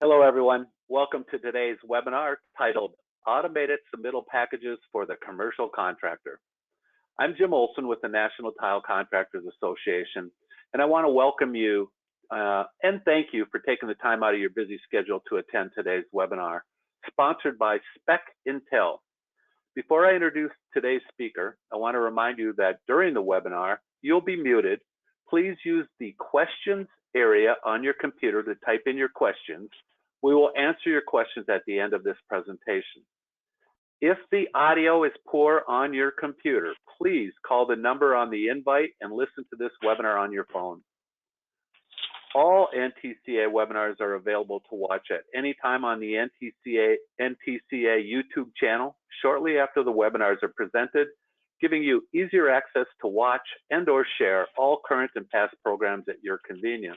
Hello, everyone. Welcome to today's webinar titled Automated Submittal Packages for the Commercial Contractor. I'm Jim Olson with the National Tile Contractors Association, and I want to welcome you and thank you for taking the time out of your busy schedule to attend today's webinar, sponsored by Spec Intel. Before I introduce today's speaker, I want to remind you that during the webinar, you'll be muted. Please use the questions area on your computer to type in your questions. We will answer your questions at the end of this presentation. If the audio is poor on your computer, please call the number on the invite and listen to this webinar on your phone. All NTCA webinars are available to watch at any time on the NTCA YouTube channel shortly after the webinars are presented, giving you easier access to watch and or share all current and past programs at your convenience.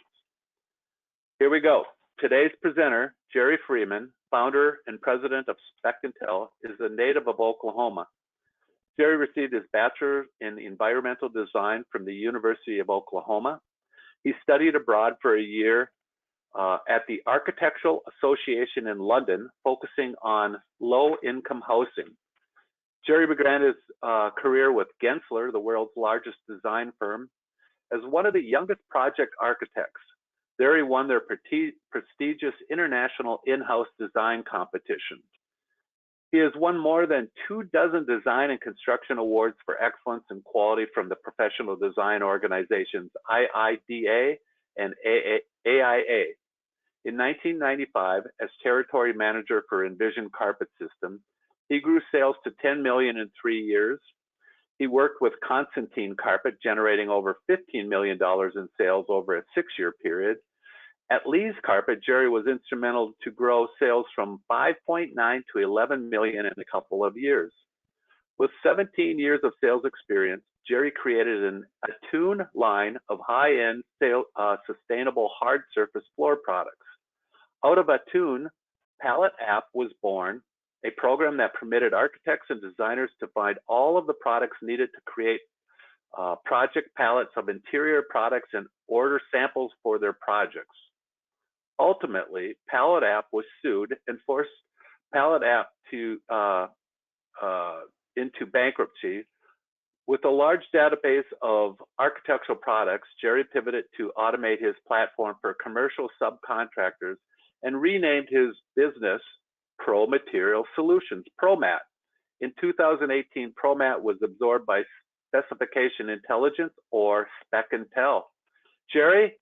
Here we go. Today's presenter, Jerry Freeman, founder and president of Spec Intel, is a native of Oklahoma. Jerry received his bachelor's in environmental design from the University of Oklahoma. He studied abroad for a year at the Architectural Association in London, focusing on low-income housing. Jerry began his career with Gensler, the world's largest design firm, as one of the youngest project architects. There he won their prestigious international in-house design competition. He has won more than 24 design and construction awards for excellence and quality from the professional design organizations IIDA and AIA. In 1995, as territory manager for Envision Carpet System, he grew sales to $10 million in 3 years. He worked with Constantine Carpet, generating over $15 million in sales over a 6-year period. At Lee's Carpet, Jerry was instrumental to grow sales from 5.9 to 11 million in a couple of years. With 17 years of sales experience, Jerry created an Attune line of high-end sustainable hard surface floor products. Out of Attune, Palette App was born, a program that permitted architects and designers to find all of the products needed to create project palettes of interior products and order samples for their projects. Ultimately, Palette App was sued and forced Palette App into bankruptcy. With a large database of architectural products, Jerry pivoted to automate his platform for commercial subcontractors and renamed his business Pro Material Solutions, ProMat. In 2018, ProMat was absorbed by Specification Intelligence, or Spec Intel. Jerry,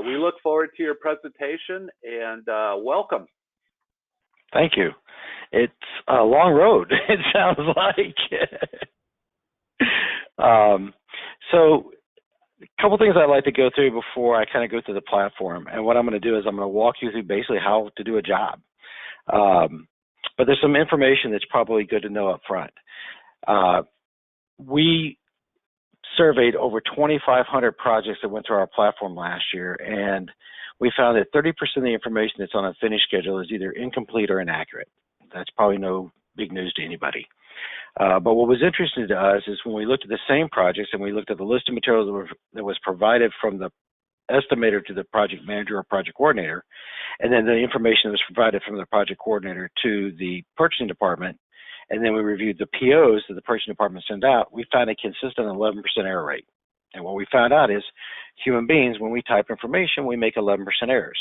we look forward to your presentation and welcome. Thank you. It's a long road, it sounds like. So a couple things I'd like to go through before I kind of go through the platform. And what I'm going to do is I'm going to walk you through basically how to do a job. But there's some information that's probably good to know up front. We surveyed over 2,500 projects that went through our platform last year, and we found that 30% of the information that's on a finished schedule is either incomplete or inaccurate. That's probably no big news to anybody. But what was interesting to us is when we looked at the same projects and we looked at the list of materials that was provided from the estimator to the project manager or project coordinator, and then the information that was provided from the project coordinator to the purchasing department, and then we reviewed the POs that the purchasing department sent out, we found a consistent 11% error rate. And what we found out is human beings, when we type information, we make 11% errors.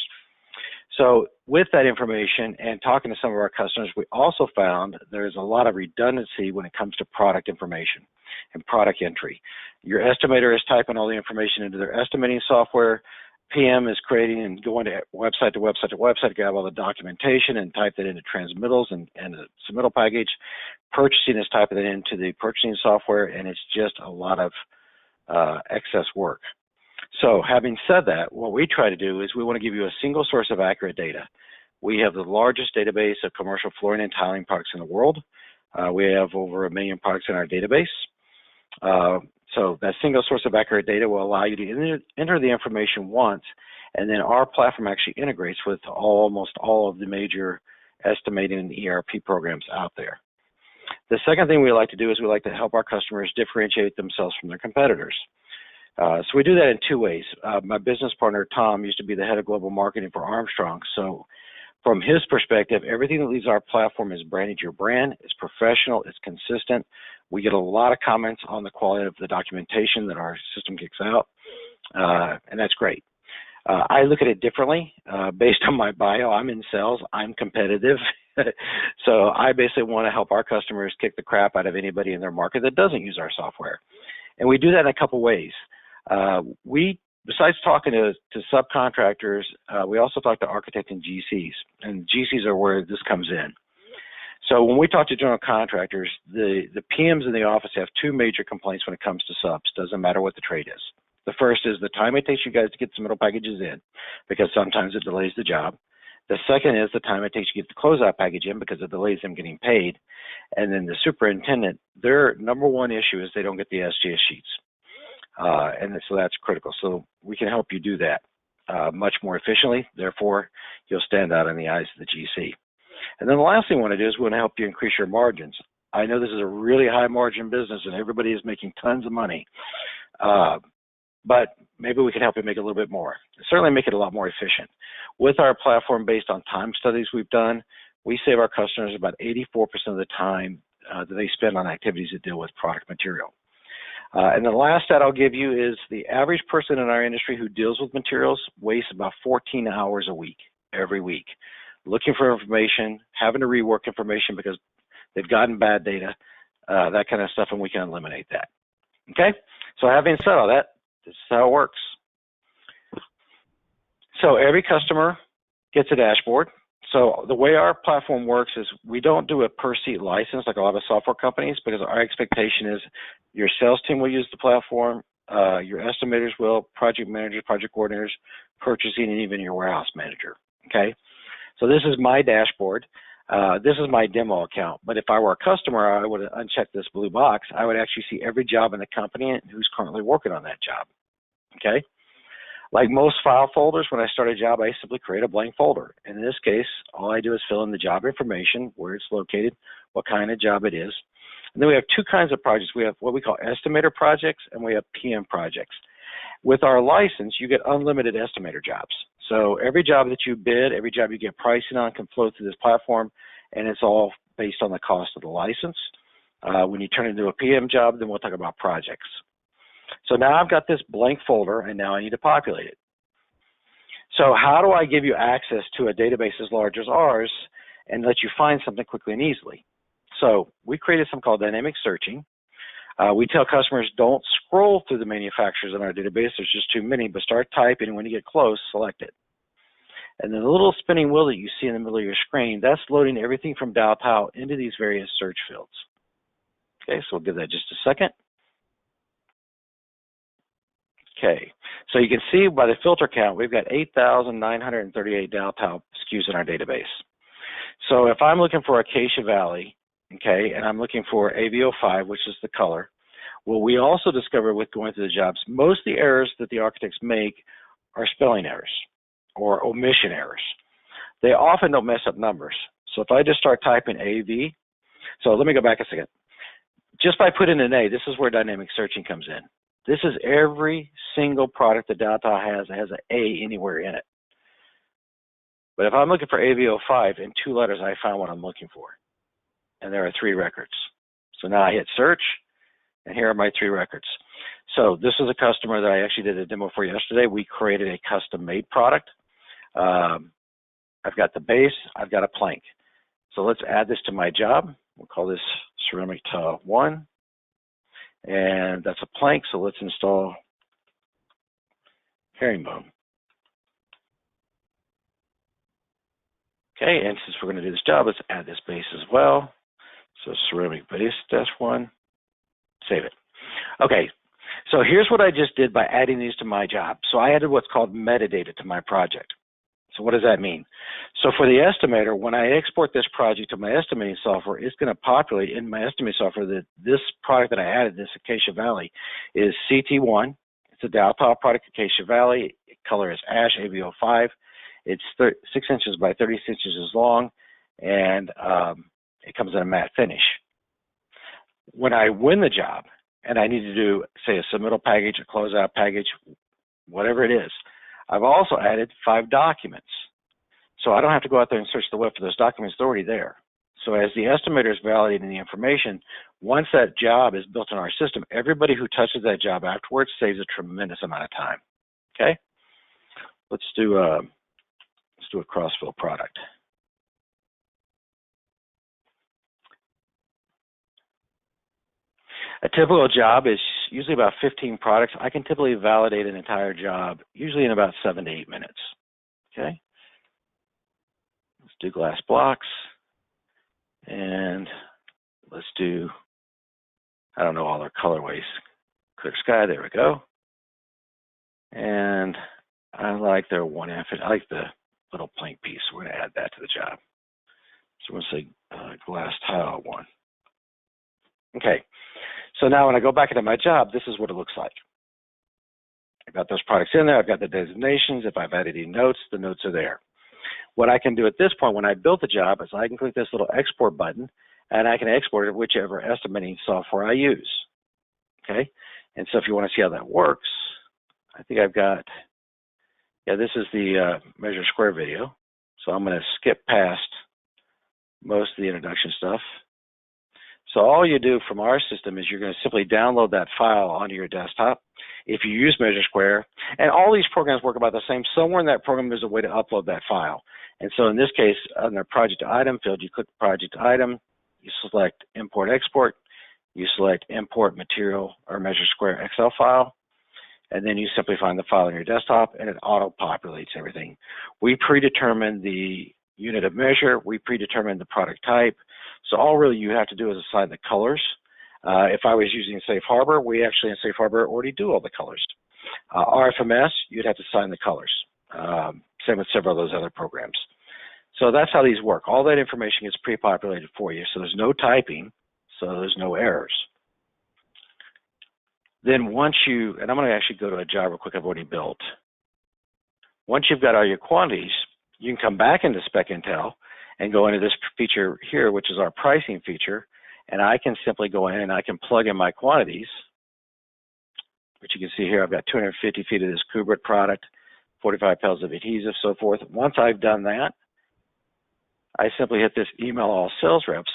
So with that information and talking to some of our customers, we also found there's a lot of redundancy when it comes to product information and product entry. Your estimator is typing all the information into their estimating software. PM is creating and going to website to website to website to grab all the documentation and type that into transmittals and the submittal package. Purchasing is typing it into the purchasing software, and it's just a lot of excess work. So having said that, what we try to do is we want to give you a single source of accurate data. We have the largest database of commercial flooring and tiling products in the world. We have over 1 million products in our database. So that single source of accurate data will allow you to enter the information once, and then our platform actually integrates with almost all of the major estimating and ERP programs out there. The second thing we like to do is we like to help our customers differentiate themselves from their competitors. So we do that in two ways. My business partner, Tom, used to be the head of global marketing for Armstrong. So from his perspective, everything that leaves our platform is branded to your brand, it's professional, it's consistent. We get a lot of comments on the quality of the documentation that our system kicks out, and that's great. I look at it differently based on my bio. I'm in sales, I'm competitive. So I basically want to help our customers kick the crap out of anybody in their market that doesn't use our software. And we do that in a couple ways. Besides talking to subcontractors, we also talk to architects and GCs, and GCs are where this comes in. So when we talk to general contractors, the PMs in the office have two major complaints when it comes to subs, doesn't matter what the trade is. The first is the time it takes you guys to get submittal packages in, because sometimes it delays the job. The second is the time it takes you to get the closeout package in, because it delays them getting paid. And then the superintendent, their number one issue is they don't get the SGS sheets. And so that's critical. So we can help you do that much more efficiently. Therefore, you'll stand out in the eyes of the GC. And then the last thing we want to do is we want to help you increase your margins. I know this is a really high margin business and everybody is making tons of money, but maybe we can help you make it a little bit more. Certainly make it a lot more efficient. With our platform based on time studies we've done, we save our customers about 84% of the time that they spend on activities that deal with product material. And the last stat I'll give you is the average person in our industry who deals with materials wastes about 14 hours a week, every week, looking for information, having to rework information because they've gotten bad data, that kind of stuff, and we can eliminate that. Okay? So having said all that, this is how it works. So every customer gets a dashboard. So the way our platform works is we don't do a per seat license like a lot of software companies, because our expectation is your sales team will use the platform, your estimators will, project managers, project coordinators, purchasing, and even your warehouse manager. Okay? So this is my dashboard. This is my demo account. But if I were a customer, I would uncheck this blue box. I would actually see every job in the company and who's currently working on that job. Okay? Like most file folders, when I start a job, I simply create a blank folder. In this case, all I do is fill in the job information, where it's located, what kind of job it is. And then we have two kinds of projects. We have what we call estimator projects, and we have PM projects. With our license, you get unlimited estimator jobs. So every job that you bid, every job you get pricing on can flow through this platform, and it's all based on the cost of the license. When you turn it into a PM job, then we'll talk about projects. So now I've got this blank folder, and now I need to populate it. So how do I give you access to a database as large as ours and let you find something quickly and easily? So we created something called dynamic searching. We tell customers don't scroll through the manufacturers in our database. There's just too many, but start typing, and when you get close, select it. And then the little spinning wheel that you see in the middle of your screen, that's loading everything from Dow Tile into these various search fields. Okay, so we'll give that just a second. Okay, so you can see by the filter count, we've got 8,938 Dow Tile SKUs in our database. So if I'm looking for Acacia Valley, okay, and I'm looking for AV05, which is the color, well, we also discovered with going through the jobs, most of the errors that the architects make are spelling errors or omission errors. They often don't mess up numbers. So if I just start typing AV, so let me go back a second. Just by putting an A, this is where dynamic searching comes in. This is every single product that Dow Tile has that has an A anywhere in it. But if I'm looking for AV05 in 2 letters, I found what I'm looking for. And there are 3 records. So now I hit search, and here are my 3 records. So this is a customer that I actually did a demo for yesterday. We created a custom-made product. I've got the base, I've got a plank. So let's add this to my job. We'll call this ceramic tile 1. And that's a plank, so let's install herringbone. Okay, and since we're going to do this job, let's add this base as well. So ceramic base -1, save it. Okay, so here's what I just did by adding these to my job. So I added what's called metadata to my project. So what does that mean? So for the estimator, when I export this project to my estimating software, it's going to populate in my estimating software that this product that I added, this Acacia Valley, is CT1. It's a Dow Tile product, Acacia Valley. Color is ash, AV05. It's 6 inches by 36 inches long, and it comes in a matte finish. When I win the job, and I need to do, say, a submittal package, a closeout package, whatever it is, I've also added 5 documents. So I don't have to go out there and search the web for those documents. They're already there. So as the estimator is validating the information, once that job is built in our system, everybody who touches that job afterwards saves a tremendous amount of time. Okay? Let's do a cross-fill product. A typical job is usually about 15 products. I can typically validate an entire job usually in about 7 to 8 minutes. Okay? Let's do glass blocks. And let's do, I don't know all our colorways. Clear sky, there we go. And I like their 1F, I like the little plank piece. We're going to add that to the job. So we'll say glass tile 1. Okay, so now when I go back into my job, this is what it looks like. I've got those products in there, I've got the designations. If I've added any notes, the notes are there. What I can do at this point when I built the job is I can click this little export button and I can export it to whichever estimating software I use. Okay, and so if you want to see how that works, I think I've got, yeah, this is the Measure Square video. So I'm going to skip past most of the introduction stuff. So all you do from our system is you're going to simply download that file onto your desktop. If you use Measure Square, and all these programs work about the same, somewhere in that program there's a way to upload that file. And so in this case, on the project item field, you click project item, you select import export, you select import material or Measure Square Excel file, and then you simply find the file on your desktop and it auto-populates everything. We predetermine the unit of measure, we predetermine the product type. So all really you have to do is assign the colors. If I was using Safe Harbor, we actually in Safe Harbor already do all the colors. RFMS, you'd have to assign the colors. Same with several of those other programs. So that's how these work. All that information gets pre-populated for you. So there's no typing, so there's no errors. Then once you, and I'm going to actually go to a job real quick I've already built. Once you've got all your quantities, you can come back into Spec Intel and go into this feature here, which is our pricing feature, and I can simply go in and I can plug in my quantities, which you can see here. I've got 250 feet of this Kubert product, 45 pounds of adhesive, so forth. Once I've done that, I simply hit this email all sales reps.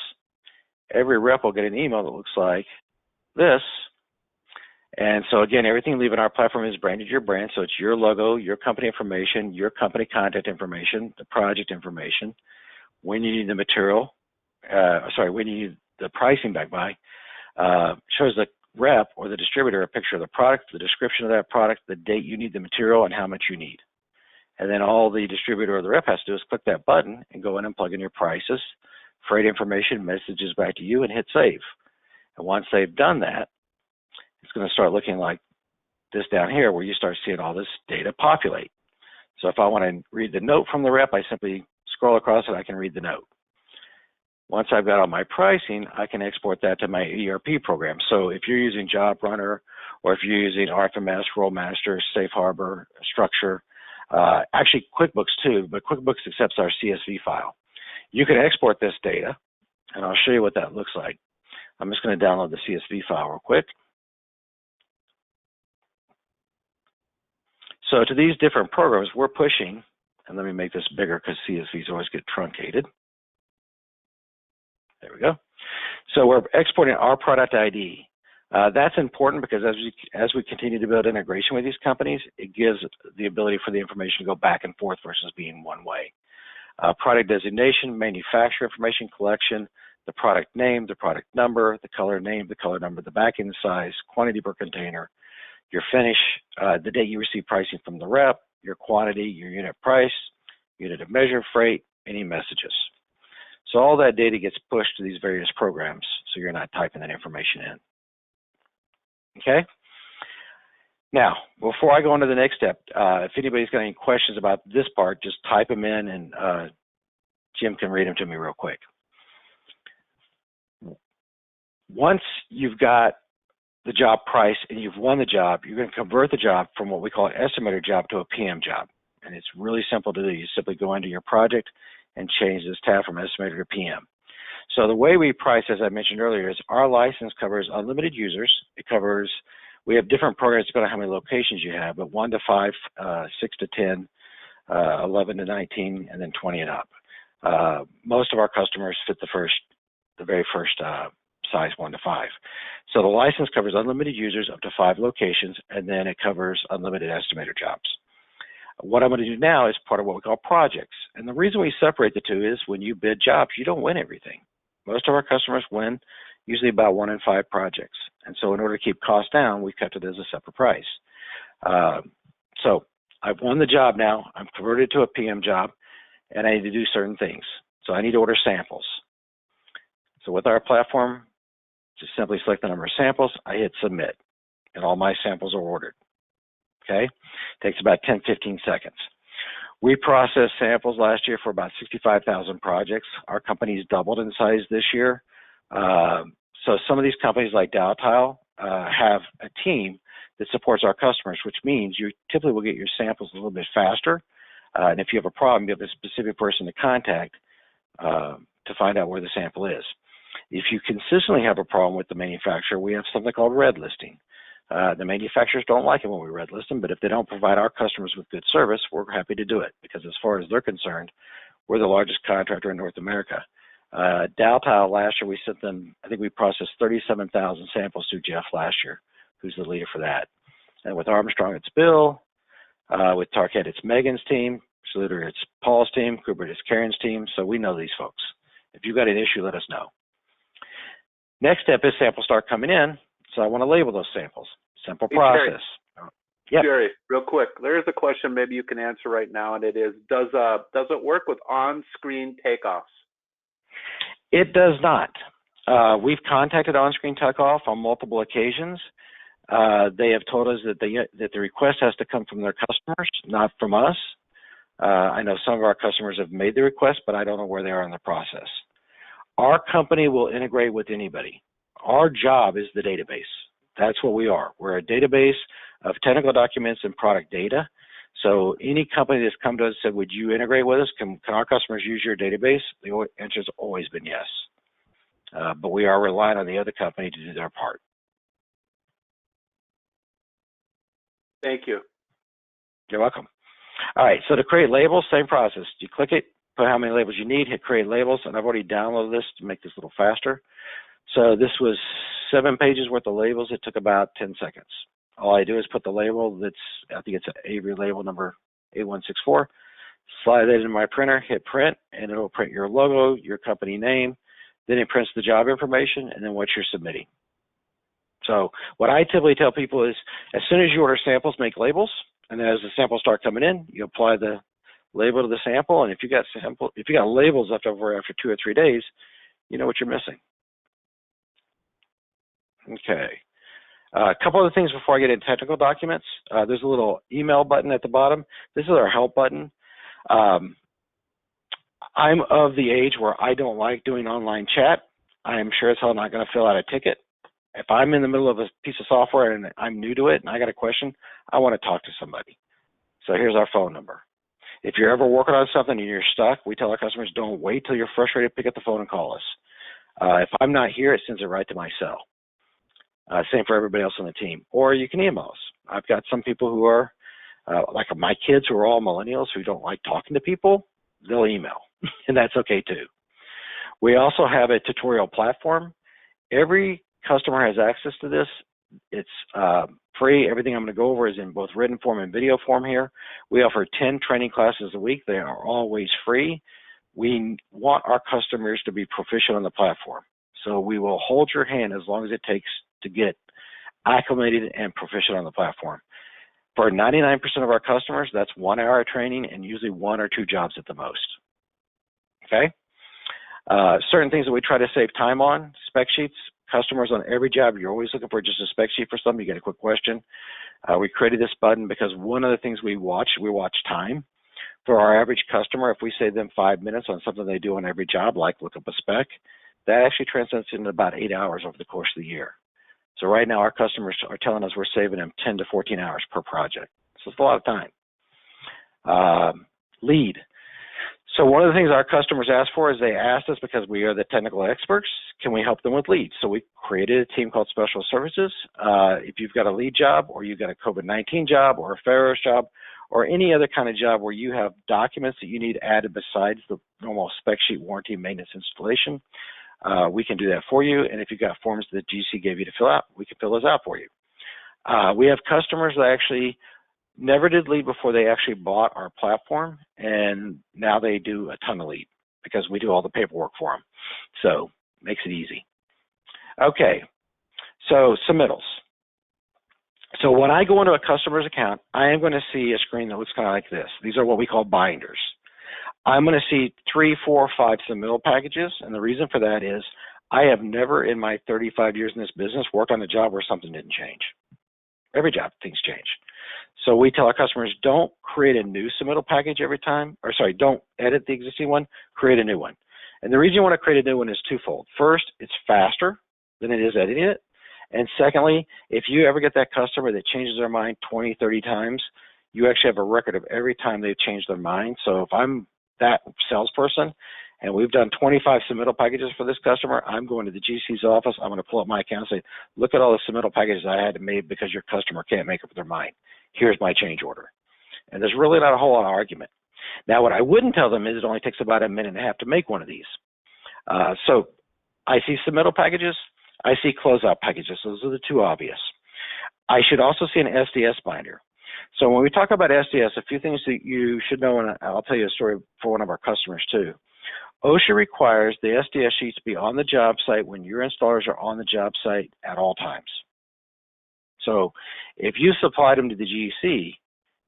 Every rep will get an email that looks like this. And so again, everything leaving our platform is branded your brand. So it's your logo, your company information, your company contact information, the project information, when you need the material, when you need the pricing back by, shows the rep or the distributor a picture of the product, the description of that product, the date you need the material, and how much you need. And then all the distributor or the rep has to do is click that button and go in and plug in your prices, freight information, messages back to you, and hit save. And once they've done that, it's going to start looking like this down here where you start seeing all this data populate. So if I want to read the note from the rep, I simply scroll across it, I can read the note. Once I've got all my pricing, I can export that to my ERP program. So if you're using Job Runner, or if you're using RFMS, Rollmaster, Safe Harbor, Structure, actually QuickBooks too, but QuickBooks accepts our CSV file. You can export this data, and I'll show you what that looks like. I'm just going to download the CSV file real quick. So to these different programs, we're pushing, and let me make this bigger because CSVs always get truncated. There we go. So we're exporting our product ID. That's important because as we continue to build integration with these companies, it gives the ability for the information to go back and forth versus being one way. Product designation, manufacturer information collection, the product name, the product number, the color name, the color number, the backing size, quantity per container, your finish, the date you receive pricing from the rep, your quantity, your unit price, unit of measure, freight, any messages. So all that data gets pushed to these various programs, so you're not typing that information in. Okay? Now, before I go on to the next step, if anybody's got any questions about this part, just type them in and Jim can read them to me real quick. Once you've got the job price and you've won the job, you're going to convert the job from what we call an estimator job to a PM job. And it's really simple to do. You simply go into your project and change this tab from estimator to PM. So the way we price, as I mentioned earlier, is our license covers unlimited users. It covers, we have different programs depending on how many locations you have, but 1 to 5, 6 to 10, 11 to 19, and then 20 and up. Most of our customers fit the very first size 1 to 5. So the license covers unlimited users up to 5 locations, and then it covers unlimited estimator jobs. What I'm going to do now is part of what we call projects. And the reason we separate the two is when you bid jobs, you don't win everything. Most of our customers win usually about 1 in 5 projects. And so in order to keep costs down, we've kept it as a separate price. So I've won the job now. I'm converted to a PM job, and I need to do certain things. So I need to order samples. So with our platform, just simply select the number of samples. I hit submit, and all my samples are ordered. Okay? Takes about 10, 15 seconds. We processed samples last year for about 65,000 projects. Our company's doubled in size this year. So some of these companies like Dowtile have a team that supports our customers, which means you typically will get your samples a little bit faster. And if you have a problem, you have a specific person to contact to find out where the sample is. If you consistently have a problem with the manufacturer, we have something called red listing. The manufacturers don't like it when we red list them, but if they don't provide our customers with good service, we're happy to do it because as far as they're concerned, we're the largest contractor in North America. Dowtile last year, we sent them, I think we processed 37,000 samples through Jeff last year, who's the leader for that. And with Armstrong, it's Bill. With Target, it's Megan's team. Schluter, it's Paul's team. Kubert, it's Karen's team. So we know these folks. If you've got an issue, let us know. Next step is samples start coming in. So I want to label those samples. Simple process. Yep. Jerry, real quick, there is a question maybe you can answer right now, and it is, does it work with on-screen takeoffs? It does not. We've contacted on-screen takeoff on multiple occasions. They have told us that the request has to come from their customers, not from us. I know some of our customers have made the request, but I don't know where they are in the process. Our company will integrate with anybody. Our job is the database. That's what we are. We're a database of technical documents and product data. So any company that's come to us and said, would you integrate with us? Can our customers use your database? The answer has always been yes. But we are relying on the other company to do their part. Thank you. You're welcome. All right, so to create labels, same process. You click it, put how many labels you need, hit create labels, and I've already downloaded this to make this a little faster. So this was 7 pages worth of labels. It took about 10 seconds. All I do is put the label that's, I think it's an Avery label number 8164, slide it in my printer, hit print, and it'll print your logo, your company name, then it prints the job information, and then what you're submitting. So what I typically tell people is, as soon as you order samples, make labels, and then as the samples start coming in, you apply the label to the sample, and if you got labels left over after 2 or 3 days, you know what you're missing. Okay. A couple other things before I get into technical documents. There's a little email button at the bottom. This is our help button. I'm of the age where I don't like doing online chat. I am sure as hell not going to fill out a ticket. If I'm in the middle of a piece of software and I'm new to it and I got a question, I want to talk to somebody. So here's our phone number. If you're ever working on something and you're stuck, we tell our customers, don't wait till you're frustrated, pick up the phone and call us. If I'm not here, it sends it right to my cell. Same for everybody else on the team. Or you can email us. I've got some people who are, like my kids who are all millennials who don't like talking to people, they'll email, and that's okay too. We also have a tutorial platform. Every customer has access to this. It's free. Everything I'm going to go over is in both written form and video form here. We offer 10 training classes a week. They are always free. We want our customers to be proficient on the platform. So we will hold your hand as long as it takes to get acclimated and proficient on the platform. For 99% of our customers, that's 1 hour of training and usually 1 or 2 jobs at the most. Okay? Certain things that we try to save time on, spec sheets. Customers on every job, you're always looking for just a spec sheet for something. You get a quick question. We created this button because one of the things we watch time. For our average customer, if we save them 5 minutes on something they do on every job, like look up a spec, that actually translates into about 8 hours over the course of the year. So right now, our customers are telling us we're saving them 10 to 14 hours per project. So it's a lot of time. Lead. So one of the things our customers ask for is they asked us because we are the technical experts, can we help them with leads? So we created a team called Special Services. If you've got a lead job or you've got a COVID-19 job or a Pharaoh's job or any other kind of job where you have documents that you need added besides the normal spec sheet, warranty, maintenance, installation, we can do that for you. And if you've got forms that GC gave you to fill out, we can fill those out for you. We have customers that actually never did lead before they actually bought our platform, and now they do a ton of lead because we do all the paperwork for them. So makes it easy. Okay, so submittals. So when I go into a customer's account, I am going to see a screen that looks kind of like this. These are what we call binders. I'm going to see 3, 4, 5 submittal packages, and the reason for that is I have never in my 35 years in this business worked on a job where something didn't change. Every job, things change. So we tell our customers, don't create a new submittal package every time, or sorry, don't edit the existing one, create a new one. And the reason you want to create a new one is twofold. First, it's faster than it is editing it. And secondly, if you ever get that customer that changes their mind 20, 30 times, you actually have a record of every time they've changed their mind. So if I'm that salesperson and we've done 25 submittal packages for this customer, I'm going to the GC's office, I'm going to pull up my account and say, look at all the submittal packages I had to make because your customer can't make up their mind. Here's my change order. And there's really not a whole lot of argument. Now, what I wouldn't tell them is it only takes about a minute and a half to make one of these. So I see submittal packages, I see closeout packages. Those are the two obvious. I should also see an SDS binder. So when we talk about SDS, a few things that you should know, and I'll tell you a story for one of our customers too. OSHA requires the SDS sheets to be on the job site when your installers are on the job site at all times. So if you supplied them to the GC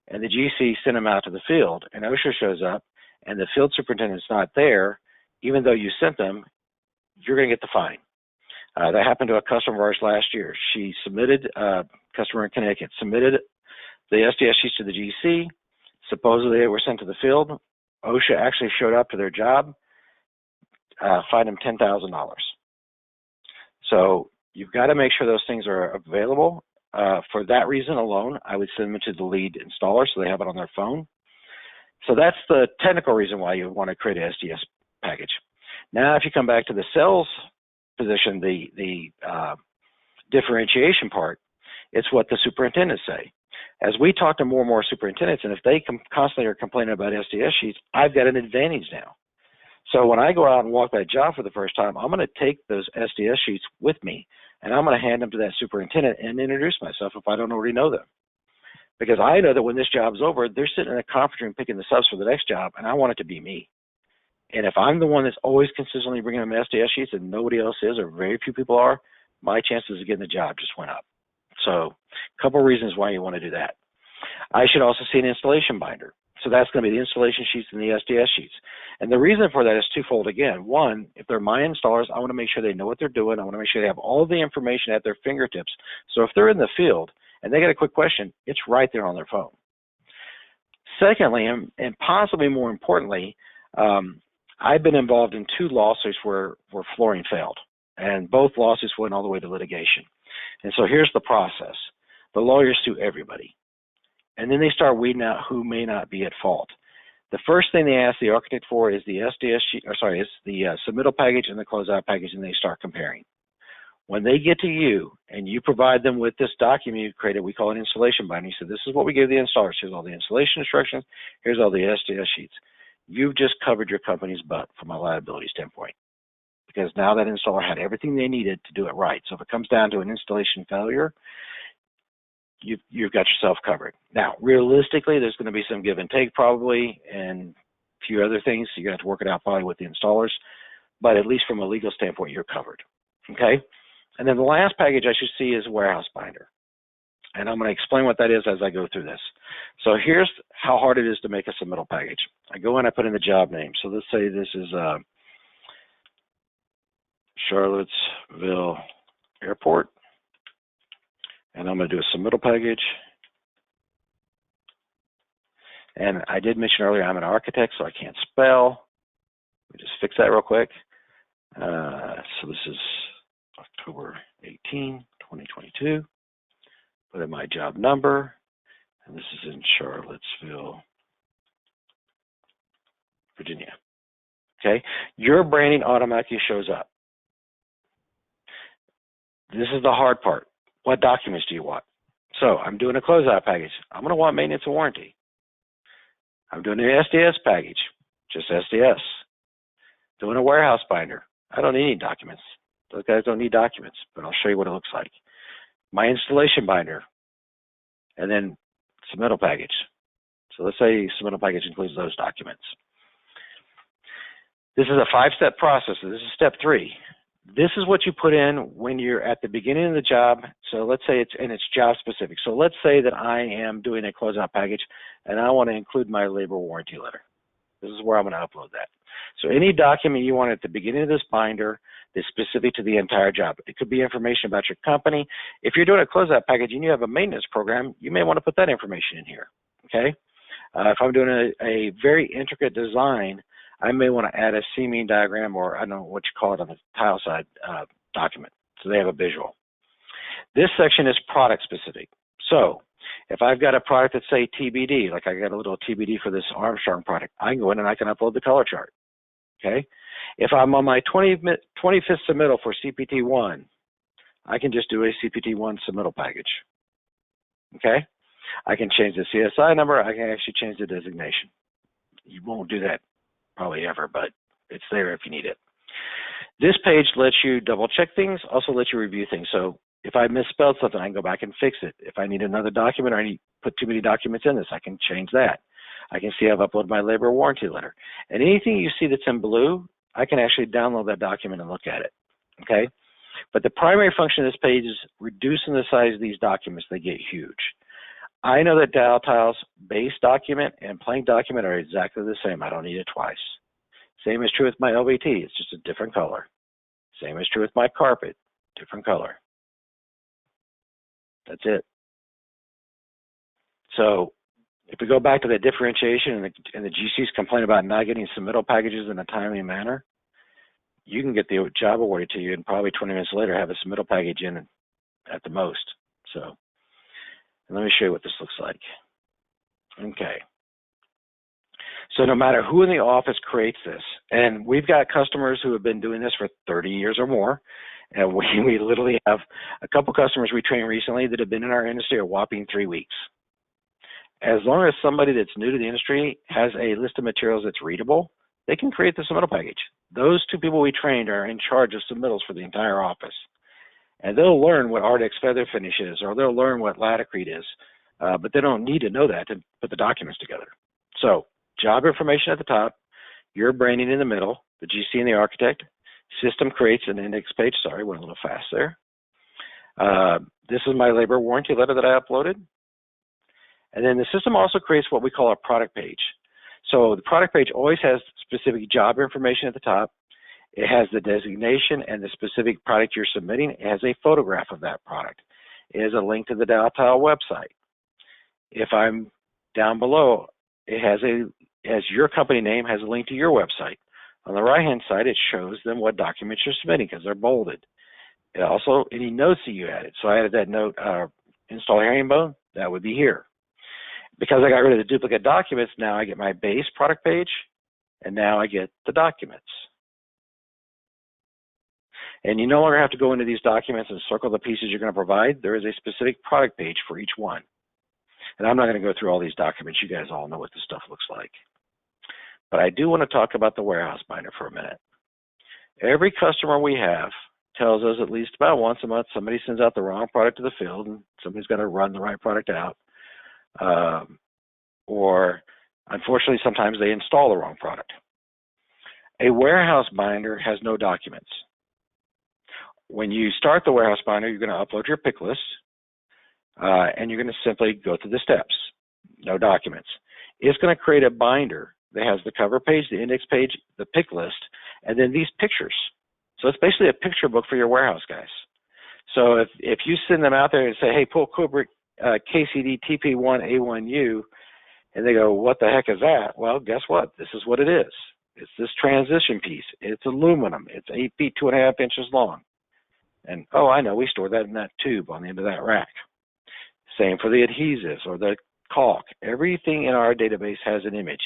and the GC sent them out to the field and OSHA shows up and the field superintendent's not there, even though you sent them, you're going to get the fine. That happened to a customer of ours last year. She submitted, customer in Connecticut, submitted the SDS sheets to the GC. Supposedly they were sent to the field. OSHA actually showed up to their job, fined them $10,000. So you've got to make sure those things are available. For that reason alone, I would send them to the lead installer so they have it on their phone. So that's the technical reason why you want to create an SDS package. Now, if you come back to the sales position, the differentiation part, it's what the superintendents say. As we talk to more and more superintendents, and if they constantly are complaining about SDS sheets, I've got an advantage now. So when I go out and walk that job for the first time, I'm going to take those SDS sheets with me, and I'm going to hand them to that superintendent and introduce myself if I don't already know them. Because I know that when this job's over, they're sitting in a conference room picking the subs for the next job, and I want it to be me. And if I'm the one that's always consistently bringing them SDS sheets and nobody else is, or very few people are, my chances of getting the job just went up. So a couple of reasons why you want to do that. I should also see an installation binder. So that's going to be the installation sheets and the SDS sheets. And the reason for that is twofold again. One, if they're my installers, I want to make sure they know what they're doing. I want to make sure they have all the information at their fingertips. So if they're in the field and they got a quick question, it's right there on their phone. Secondly, and possibly more importantly, I've been involved in 2 lawsuits where flooring failed, and both lawsuits went all the way to litigation. And so here's the process. The lawyers sue everybody, and then they start weeding out who may not be at fault. The first thing they ask the architect for is the SDS sheet, is the submittal package and the closeout package, and they start comparing. When they get to you and you provide them with this document you created, we call it installation binder. You said, this is what we give the installers. Here's all the installation instructions. Here's all the SDS sheets. You've just covered your company's butt from a liability standpoint, because now that installer had everything they needed to do it right. So if it comes down to an installation failure, you've got yourself covered. Now, realistically, there's going to be some give and take probably, and a few other things. So you're going to have to work it out probably with the installers, but at least from a legal standpoint, you're covered. Okay? And then the last package I should see is a warehouse binder. And I'm going to explain what that is as I go through this. So here's how hard it is to make a submittal package. I go in, I put in the job name. So let's say this is Charlottesville Airport. And I'm going to do a submittal package. And I did mention earlier I'm an architect, so I can't spell. Let me just fix that real quick. So this is October 18, 2022. Put in my job number, and this is in Charlottesville, Virginia. Okay, your branding automatically shows up. This is the hard part. What documents do you want? So I'm doing a closeout package. I'm going to want maintenance and warranty. I'm doing an SDS package, just SDS. Doing a warehouse binder. I don't need any documents. Those guys don't need documents, but I'll show you what it looks like. My installation binder, and then submittal package. So let's say submittal package includes those documents. This is a 5-step process. So this is step 3. This is what you put in when you're at the beginning of the job. So let's say it's job specific. So let's say that I am doing a closeout package and I want to include my labor warranty letter. This is where I'm going to upload that. So any document you want at the beginning of this binder that's specific to the entire job. It could be information about your company. If you're doing a closeout package and you have a maintenance program, you may want to put that information in here, okay? If I'm doing a very intricate design, I may want to add a C-mean diagram, or I don't know what you call it on the tile side document, so they have a visual. This section is product specific. So if I've got a product that's, say, TBD, like I got a little TBD for this Armstrong product, I can go in and I can upload the color chart, okay? If I'm on my 25th submittal for CPT-1, I can just do a CPT-1 submittal package, okay? I can change the CSI number. I can actually change the designation. You won't do that probably ever, but it's there if you need it. This page lets you double check things, also lets you review things. So if I misspelled something, I can go back and fix it. If I need another document or I need to put too many documents in this, I can change that. I can see I've uploaded my labor warranty letter. And anything you see that's in blue, I can actually download that document and look at it, okay? But the primary function of this page is reducing the size of these documents. They get huge. I know that Dial Tile's base document and plain document are exactly the same. I don't need it twice. Same is true with my LVT. It's just a different color. Same is true with my carpet, different color. That's it. So if we go back to the differentiation and the GC's complaint about not getting submittal packages in a timely manner, you can get the job awarded to you and probably 20 minutes later have a submittal package in at the most. So let me show you what this looks like. Okay. So no matter who in the office creates this, and we've got customers who have been doing this for 30 years or more, and we literally have a couple customers we trained recently that have been in our industry a whopping 3 weeks. As long as somebody that's new to the industry has a list of materials that's readable, they can create the submittal package. Those 2 people we trained are in charge of submittals for the entire office. And they'll learn what Ardex feather finish is, or they'll learn what Latacrete is, but they don't need to know that to put the documents together. So job information at the top, your branding in the middle, the GC and the architect. System creates an index page. Sorry, went a little fast there. This is my labor warranty letter that I uploaded. And then the system also creates what we call a product page. So the product page always has specific job information at the top. It has the designation and the specific product you're submitting. It has a photograph of that product. It has a link to the Dial Tile website. If I'm down below, it has your company name, has a link to your website. On the right-hand side, it shows them what documents you're submitting because they're bolded. It also, any notes that you added. So I added that note, install herringbone, that would be here. Because I got rid of the duplicate documents, now I get my base product page, and now I get the documents. And you no longer have to go into these documents and circle the pieces you're going to provide. There is a specific product page for each one. And I'm not going to go through all these documents. You guys all know what this stuff looks like. But I do want to talk about the warehouse binder for a minute. Every customer we have tells us at least about once a month somebody sends out the wrong product to the field and somebody's got to run the right product out. Or unfortunately, sometimes they install the wrong product. A warehouse binder has no documents. When you start the warehouse binder, you're going to upload your pick list, and you're going to simply go through the steps. No documents. It's going to create a binder that has the cover page, the index page, the pick list, and then these pictures. So it's basically a picture book for your warehouse guys. So if you send them out there and say, hey, pull Kubrick KCD TP1A1U, and they go, what the heck is that? Well, guess what? This is what it is. It's this transition piece. It's aluminum. It's 8 feet, 2.5 inches long. And, oh, I know, we store that in that tube on the end of that rack. Same for the adhesives or the caulk. Everything in our database has an image.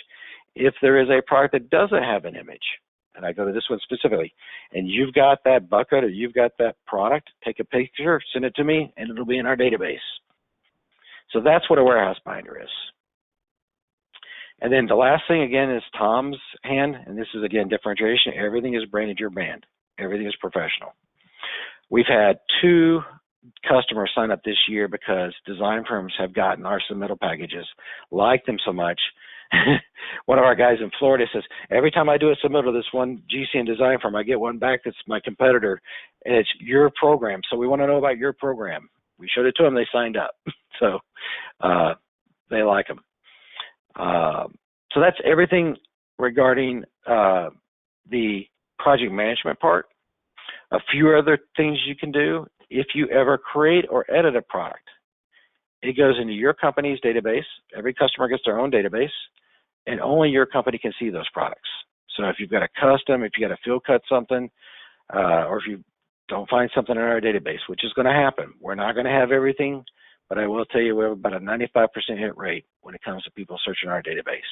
If there is a product that doesn't have an image, and I go to this one specifically, and you've got that bucket or you've got that product, take a picture, send it to me, and it'll be in our database. So that's what a warehouse binder is. And then the last thing, again, is Tom's hand, and this is, again, differentiation. Everything is branded your brand. Everything is professional. We've had 2 customers sign up this year because design firms have gotten our submittal packages, liked them so much. One of our guys in Florida says, every time I do a submittal to this one GC and design firm, I get one back that's my competitor, and it's your program. So we want to know about your program. We showed it to them. They signed up. So they like them. So that's everything regarding the project management part. A few other things you can do. If you ever create or edit a product, it goes into your company's database. Every customer gets their own database, and only your company can see those products. So if you've got a custom, if you got to field cut something, or if you don't find something in our database, which is going to happen, we're not going to have everything, but I will tell you we have about a 95% hit rate when it comes to people searching our database.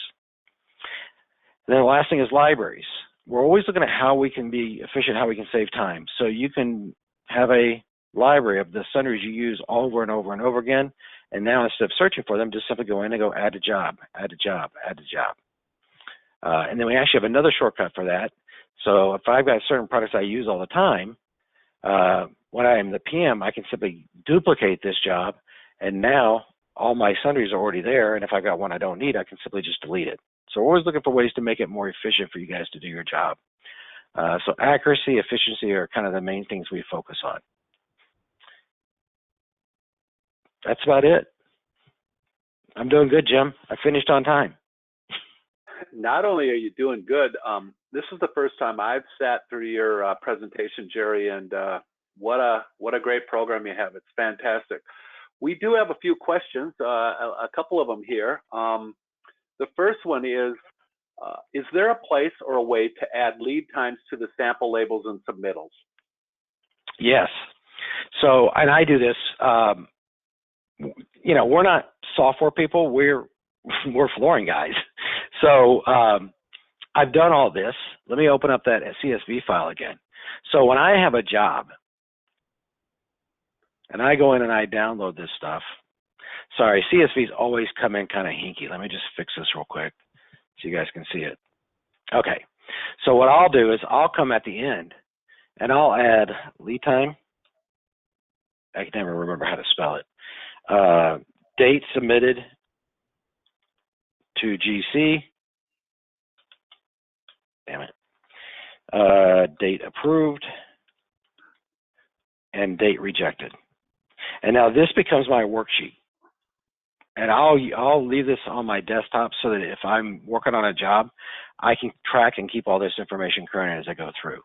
And then the last thing is libraries. We're always looking at how we can be efficient, how we can save time. So you can have a library of the sundries you use over and over and over again, and now instead of searching for them, just simply go in and go add a job, add a job, add a job. And then we actually have another shortcut for that. So if I've got certain products I use all the time, when I am the PM, I can simply duplicate this job, and now all my sundries are already there, and if I've got one I don't need, I can simply just delete it. So we're always looking for ways to make it more efficient for you guys to do your job. So accuracy, efficiency are kind of the main things we focus on. That's about it. I'm doing good, Jim. I finished on time. Not only are you doing good, this is the first time I've sat through your presentation, Jerry, and what a great program you have. It's fantastic. We do have a few questions, a couple of them here. The first one is there a place or a way to add lead times to the sample labels and submittals? Yes. So, and I do this, you know, we're not software people, we're flooring guys. So I've done all this. Let me open up that CSV file again. So when I have a job and I go in and I download this stuff, sorry, CSVs always come in kind of hinky. Let me just fix this real quick so you guys can see it. Okay, so what I'll do is I'll come at the end and I'll add lead time. I can never remember how to spell it. Date submitted to GC. Damn it. Date approved and date rejected. And now this becomes my worksheet. And I'll leave this on my desktop so that if I'm working on a job, I can track and keep all this information current as I go through.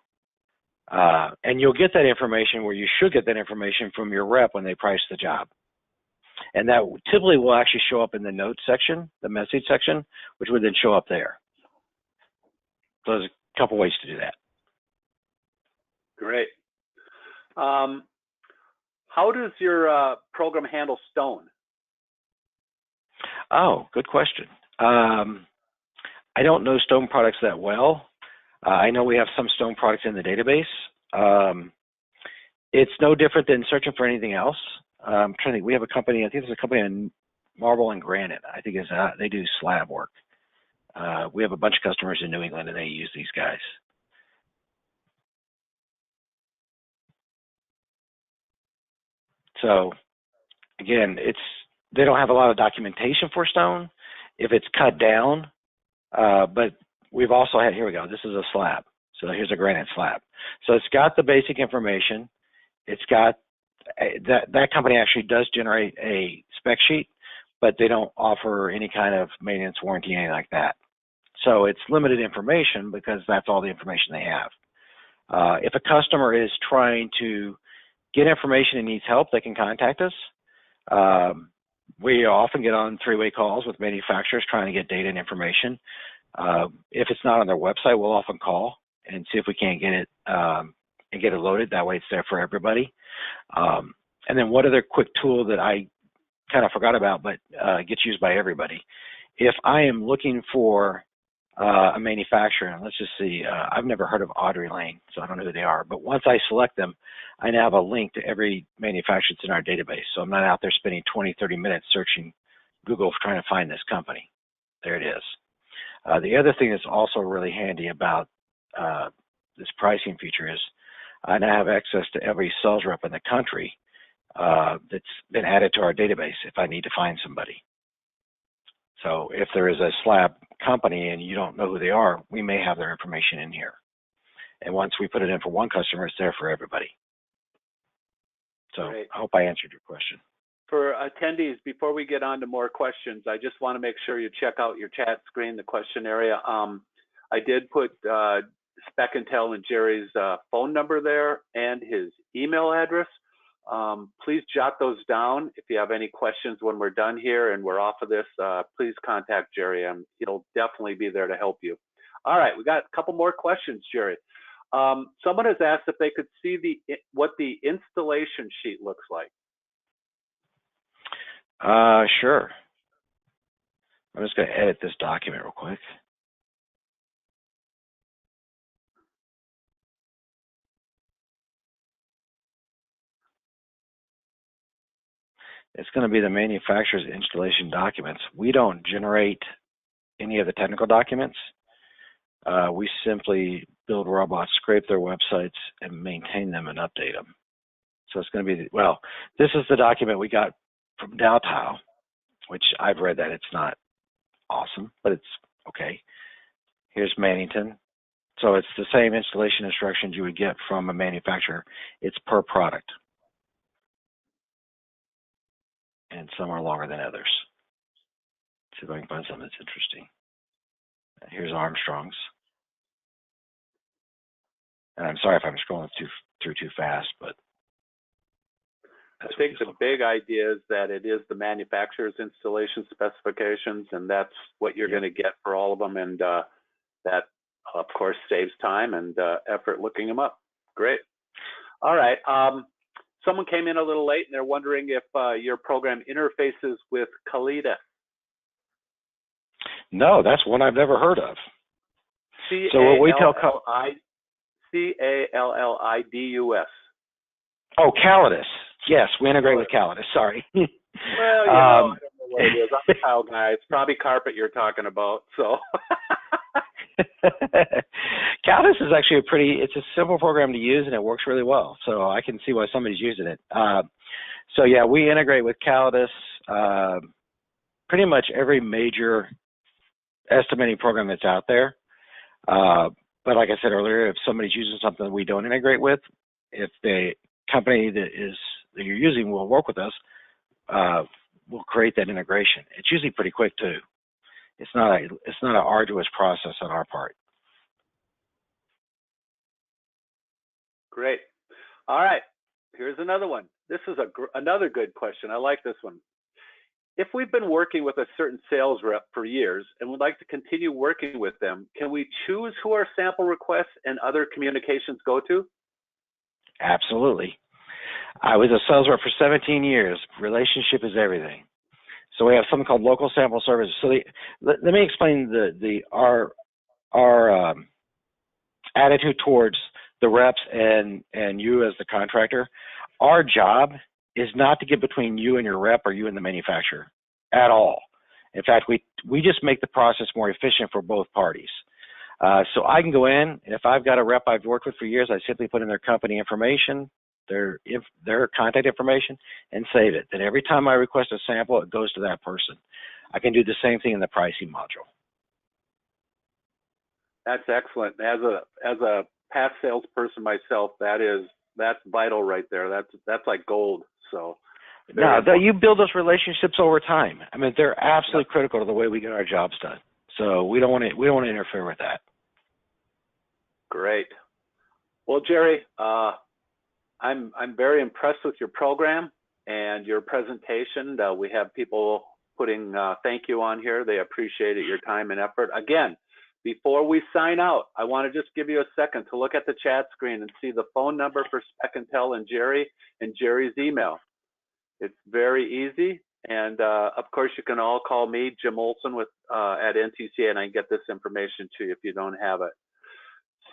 And you'll get that information, where you should get that information, from your rep when they price the job. And that typically will actually show up in the notes section, the message section, which would then show up there. So there's a couple ways to do that. Great. How does your program handle stone? Oh, good question. I don't know stone products that well. I know we have some stone products in the database. It's no different than searching for anything else. I'm trying to think. We have a company, I think there's a company in marble and granite. I think they do slab work. We have a bunch of customers in New England, and they use these guys. So, again, they don't have a lot of documentation for stone if it's cut down, but we've also had, here we go, this is a slab. So here's a granite slab. So it's got the basic information. It's got, that company actually does generate a spec sheet, but they don't offer any kind of maintenance warranty, anything like that. So it's limited information because that's all the information they have. If a customer is trying to get information and needs help, they can contact us. We often get on three-way calls with manufacturers trying to get data and information. If it's not on their website, we'll often call and see if we can't get it and get it loaded. That way it's there for everybody. And then one other quick tool that I kind of forgot about, but gets used by everybody. If I am looking for a manufacturer, and let's just see, I've never heard of Audrey Lane, so I don't know who they are, but once I select them, I now have a link to every manufacturer that's in our database. So I'm not out there spending 20, 30 minutes searching Google trying to find this company. There it is. The other thing that's also really handy about this pricing feature is I now have access to every sales rep in the country that's been added to our database if I need to find somebody. So if there is a slab company and you don't know who they are, we may have their information in here. And once we put it in for one customer, it's there for everybody. So Great. I hope I answered your question. For attendees, before we get on to more questions, I just want to make sure you check out your chat screen, the question area. I did put Spec and Tell and Jerry's phone number there and his email address. Please jot those down. If you have any questions when we're done here and we're off of this, please contact Jerry, and he'll definitely be there to help you. All right, we got a couple more questions, Jerry. Someone has asked if they could see what the installation sheet looks like. Sure. I'm just going to edit this document real quick. It's going to be the manufacturer's installation documents. We don't generate any of the technical documents. We simply build robots, scrape their websites, and maintain them and update them. So it's going to be, well, this is the document we got from Dowtow, which I've read that it's not awesome, but it's okay. Here's Mannington. So it's the same installation instructions you would get from a manufacturer. It's per product. And some are longer than others. Let's see if I can find something that's interesting. Here's Armstrong's. And I'm sorry if I'm scrolling through too fast, but I think the big idea is that it is the manufacturer's installation specifications, and that's what you're going to get for all of them. And that, of course, saves time and effort looking them up. Great. All right. Someone came in a little late, and they're wondering if your program interfaces with Calidus. No, that's one I've never heard of. So what we tell C-A-L-L-I-D-U-S. Oh, Calidus. Yes, we integrate with Calidus. Sorry. Well, I don't know what it is. I'm a tile guy. It's probably carpet you're talking about. So. Calidus is actually it's a simple program to use, and it works really well. So I can see why somebody's using it. So yeah, we integrate with Calidus. Pretty much every major estimating program that's out there. But like I said earlier, if somebody's using something we don't integrate with, if the company that you're using will work with us, we'll create that integration. It's usually pretty quick too. It's not an arduous process on our part. Great. All right. Here's another one. This is another good question. I like this one. If we've been working with a certain sales rep for years and would like to continue working with them, can we choose who our sample requests and other communications go to? Absolutely. I was a sales rep for 17 years. Relationship is everything. So we have something called local sample services. So let me explain our attitude towards the reps and you as the contractor. Our job is not to get between you and your rep or you and the manufacturer at all. In fact, we just make the process more efficient for both parties. So I can go in, and if I've got a rep I've worked with for years, I simply put in their company information, their contact information, and save it. Then every time I request a sample, it goes to that person. I can do the same thing in the pricing module. That's excellent. As a past salesperson myself, that's vital right there. That's like gold. So no, you build those relationships over time. I mean, they're absolutely critical to the way we get our jobs done. So we don't want to interfere with that. Great. Well, Jerry, I'm very impressed with your program and your presentation. We have people putting thank you on here. They appreciated your time and effort. Again, before we sign out, I want to just give you a second to look at the chat screen and see the phone number for Spec and Tell and Jerry's email. It's very easy. And of course, you can all call me, Jim Olson, at NTCA, and I can get this information to you if you don't have it.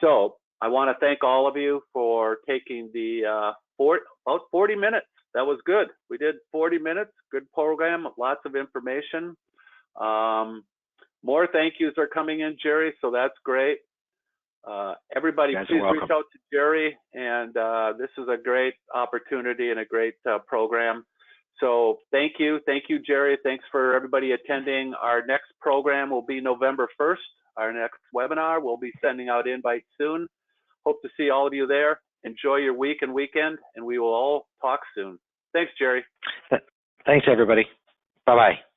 So I want to thank all of you for taking the about 40 minutes. That was good. We did 40 minutes. Good program. Lots of information. More thank yous are coming in, Jerry, so that's great. Everybody, please reach out to Jerry, and this is a great opportunity and a great program. So thank you, Jerry. Thanks for everybody attending. Our next program will be November 1st. Our next webinar, we'll be sending out invites soon. Hope to see all of you there. Enjoy your week and weekend, and we will all talk soon. Thanks, Jerry. Thanks, everybody. Bye-bye.